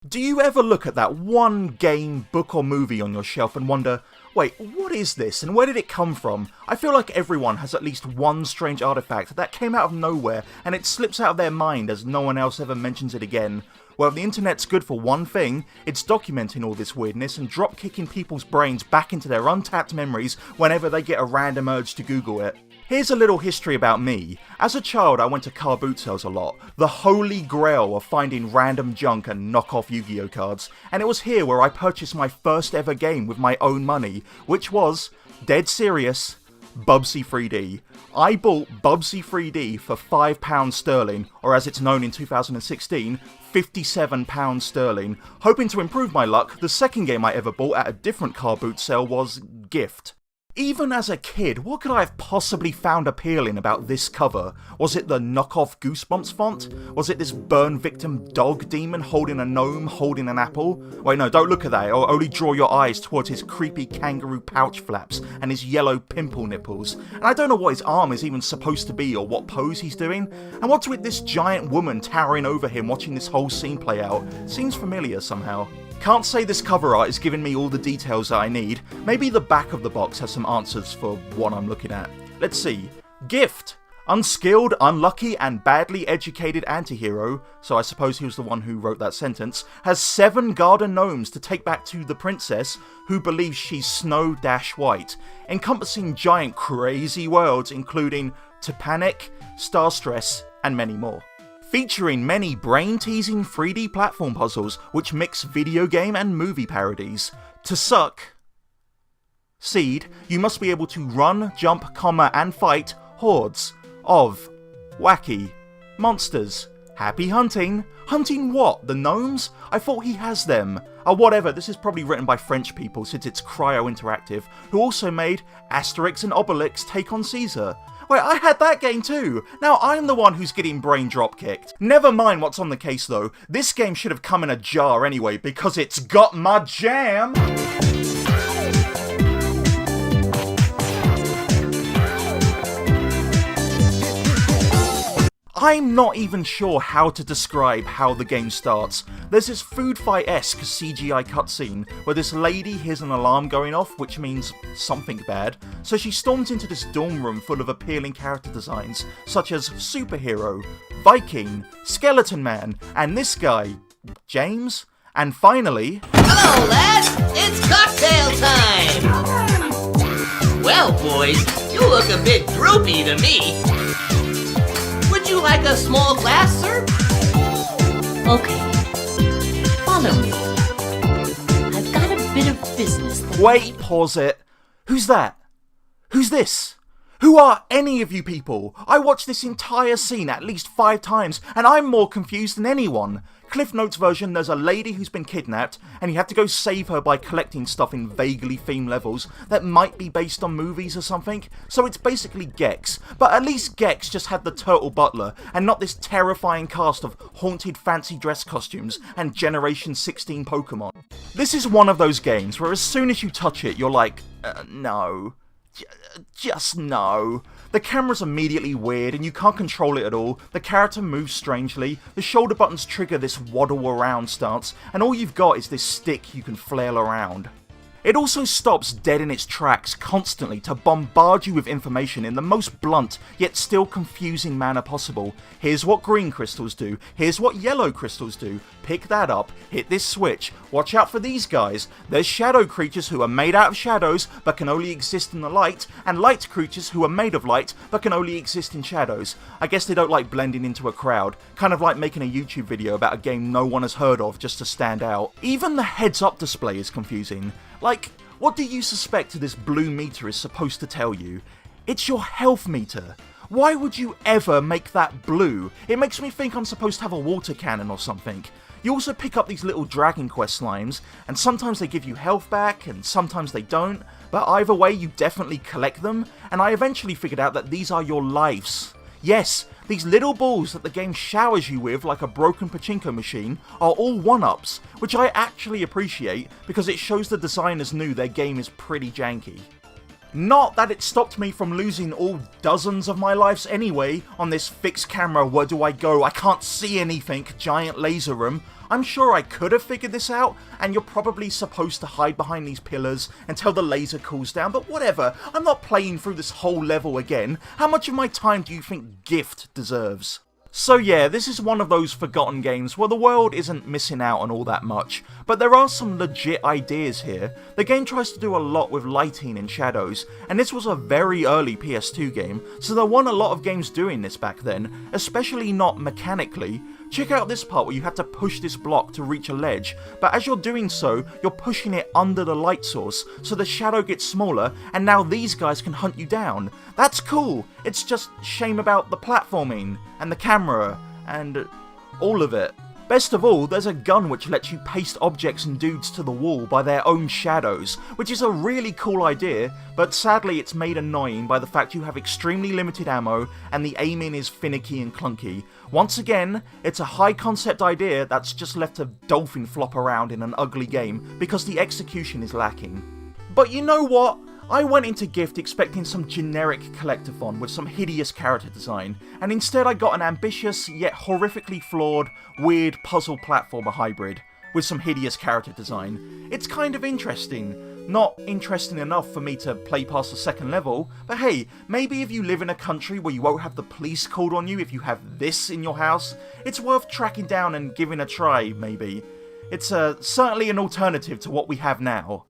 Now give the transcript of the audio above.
Do you ever look at that one game, book or movie on your shelf and wonder, wait, what is this and where did it come from? I feel like everyone has at least one strange artifact that came out of nowhere and it slips out of their mind as no one else ever mentions it again. Well, the internet's good for one thing, it's documenting all this weirdness and drop-kicking people's brains back into their untapped memories whenever they get a random urge to Google it. Here's a little history about me. As a child, I went to car boot sales a lot, the holy grail of finding random junk and knockoff Yu-Gi-Oh cards, and it was here where I purchased my first ever game with my own money, which was, dead serious, Bubsy 3D. I bought Bubsy 3D for £5 sterling, or as it's known in 2016, £57 sterling. Hoping to improve my luck, the second game I ever bought at a different car boot sale was Gift. Even as a kid, what could I have possibly found appealing about this cover? Was it the knockoff Goosebumps font? Was it this burn victim dog demon holding a gnome holding an apple? Wait, no, don't look at that, or only draw your eyes towards his creepy kangaroo pouch flaps and his yellow pimple nipples. And I don't know what his arm is even supposed to be or what pose he's doing. And what's with this giant woman towering over him watching this whole scene play out? Seems familiar somehow. Can't say this cover art is giving me all the details that I need. Maybe the back of the box has some answers for what I'm looking at. Let's see. Gift. Unskilled, unlucky, and badly educated antihero, so I suppose he was the one who wrote that sentence, has 7 garden gnomes to take back to the princess, who believes she's Snow-White, encompassing giant crazy worlds including To Panic, Star Stress, and many more. Featuring many brain-teasing 3D platform puzzles which mix video game and movie parodies. To suck seed, you must be able to run, jump, and fight hordes of wacky monsters. Happy hunting. Hunting what? The gnomes? I thought he has them. Oh, whatever, this is probably written by French people since it's Cryo Interactive, who also made Asterix and Obelix Take on Caesar. Wait, I had that game too! Now I'm the one who's getting brain drop kicked. Never mind what's on the case though, this game should have come in a jar anyway because it's got my jam! I'm not even sure how to describe how the game starts. There's this Food Fight-esque CGI cutscene where this lady hears an alarm going off, which means something bad, so she storms into this dorm room full of appealing character designs, such as Superhero, Viking, Skeleton Man, and this guy, James, and finally... Hello, lads! It's cocktail time! Well, boys, you look a bit droopy to me. Would you like a small glass, sir? Okay. Follow me. I've got a bit of business that... Wait, pause it. Who's that? Who's this? Who are any of you people? I watched this entire scene at least 5 times, and I'm more confused than anyone. Cliff Notes version, there's a lady who's been kidnapped, and you have to go save her by collecting stuff in vaguely themed levels that might be based on movies or something. So it's basically Gex, but at least Gex just had the turtle butler, and not this terrifying cast of haunted fancy dress costumes and Generation 16 Pokemon. This is one of those games where as soon as you touch it, you're like, no. Just no. The camera's immediately weird and you can't control it at all, the character moves strangely, the shoulder buttons trigger this waddle around stance, and all you've got is this stick you can flail around. It also stops dead in its tracks constantly to bombard you with information in the most blunt yet still confusing manner possible. Here's what green crystals do, here's what yellow crystals do, pick that up, hit this switch, watch out for these guys, there's shadow creatures who are made out of shadows but can only exist in the light, and light creatures who are made of light but can only exist in shadows. I guess they don't like blending into a crowd, kind of like making a YouTube video about a game no one has heard of just to stand out. Even the heads up display is confusing. Like, what do you suspect this blue meter is supposed to tell you? It's your health meter. Why would you ever make that blue? It makes me think I'm supposed to have a water cannon or something. You also pick up these little Dragon Quest slimes, and sometimes they give you health back, and sometimes they don't, but either way you definitely collect them, and I eventually figured out that these are your lives. Yes, these little balls that the game showers you with like a broken pachinko machine are all 1-ups, which I actually appreciate because it shows the designers knew their game is pretty janky. Not that it stopped me from losing all dozens of my lives anyway, on this fixed camera where do I go, I can't see anything, giant laser room. I'm sure I could have figured this out, and you're probably supposed to hide behind these pillars until the laser cools down, but whatever, I'm not playing through this whole level again. How much of my time do you think Gift deserves? So yeah, this is one of those forgotten games where the world isn't missing out on all that much, but there are some legit ideas here. The game tries to do a lot with lighting and shadows, and this was a very early PS2 game, so there weren't a lot of games doing this back then, especially not mechanically. Check out this part where you have to push this block to reach a ledge, but as you're doing so, you're pushing it under the light source, so the shadow gets smaller, and now these guys can hunt you down. That's cool, it's just shame about the platforming, and the camera, and all of it. Best of all, there's a gun which lets you paste objects and dudes to the wall by their own shadows, which is a really cool idea, but sadly it's made annoying by the fact you have extremely limited ammo and the aiming is finicky and clunky. Once again, it's a high concept idea that's just left to dolphin flop around in an ugly game because the execution is lacking. But you know what? I went into Gift expecting some generic collectathon with some hideous character design, and instead I got an ambitious yet horrifically flawed, weird puzzle platformer hybrid with some hideous character design. It's kind of interesting. Not interesting enough for me to play past the second level, but hey, maybe if you live in a country where you won't have the police called on you if you have this in your house, it's worth tracking down and giving a try, maybe. It's certainly an alternative to what we have now.